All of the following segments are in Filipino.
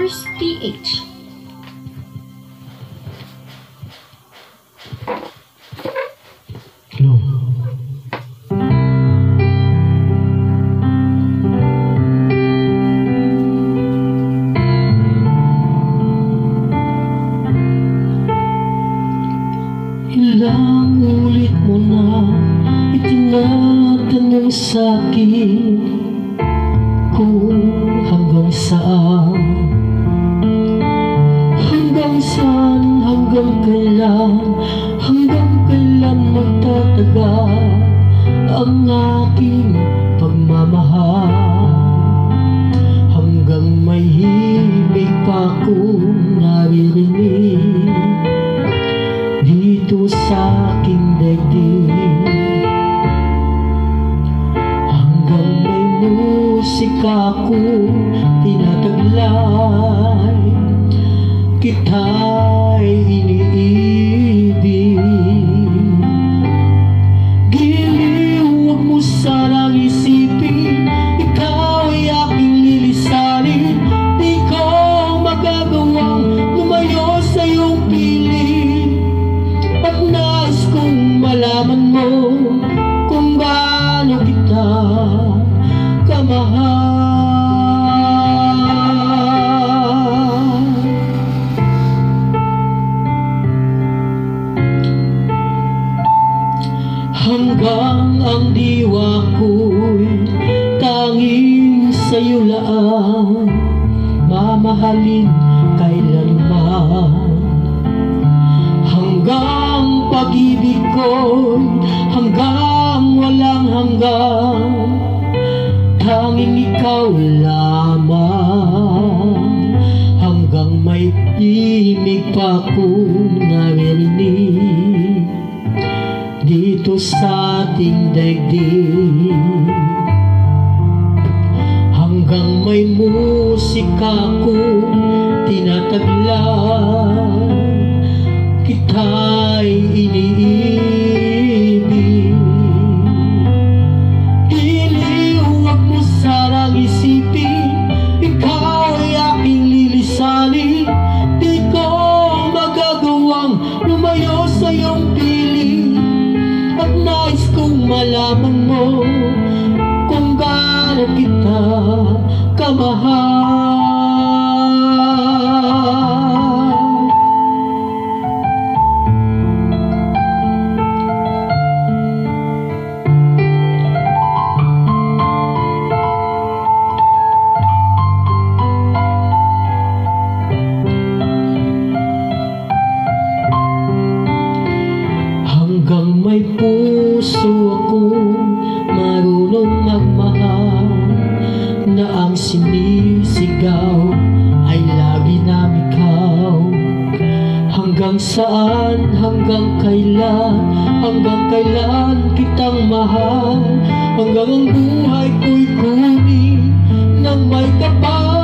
Mars PH. No. Ilang ulit mo na itinatanong sa'kin kung hanggang saan, hanggang kailan magtataga ang aking pagmamahal, hanggang may himig pa akong naririnig dito sa aking daigdig, hanggang may musika akong tinataglay, kita'y iniibig. Giliw, huwag mo sanang isipin, ikaw ay aking lilisanin. Di ko magagawang lumayo sa iyong piling, at nais kong malaman mo kung gaano kita kamahal. Hanggang ang diwa ko'y tanging sa'yo lang mamahalin kailanman, hanggang pag-ibig ko'y hanggang walang hanggang, tanging ikaw lamang, hanggang may himig pa akong naririnig dito sa ating daigdig, hanggang may musika akong tinataglay, kita'y iniibig. Giliw, huwag mo sanang isipin, ikaw ay aking lilisanin. Di ko magagawang lumayo sa iyong piling, at nais kong malaman mo kung gaano kita kamahal. Hanggang may puso akong marunong magmahal, na ang sinisigaw ay lagi namin ikaw. Hanggang saan, hanggang kailan kitang mahal, hanggang ang buhay ko'y kunin ng may kapal.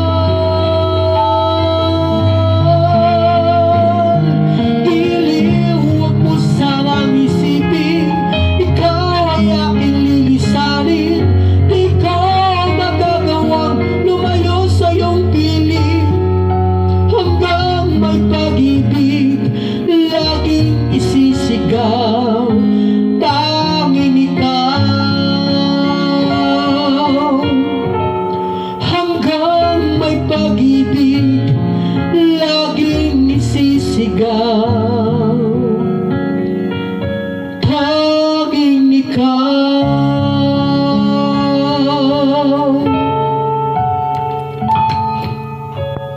Tanging ikaw, hanggang may pag-ibig laging isisigaw, tanging ikaw.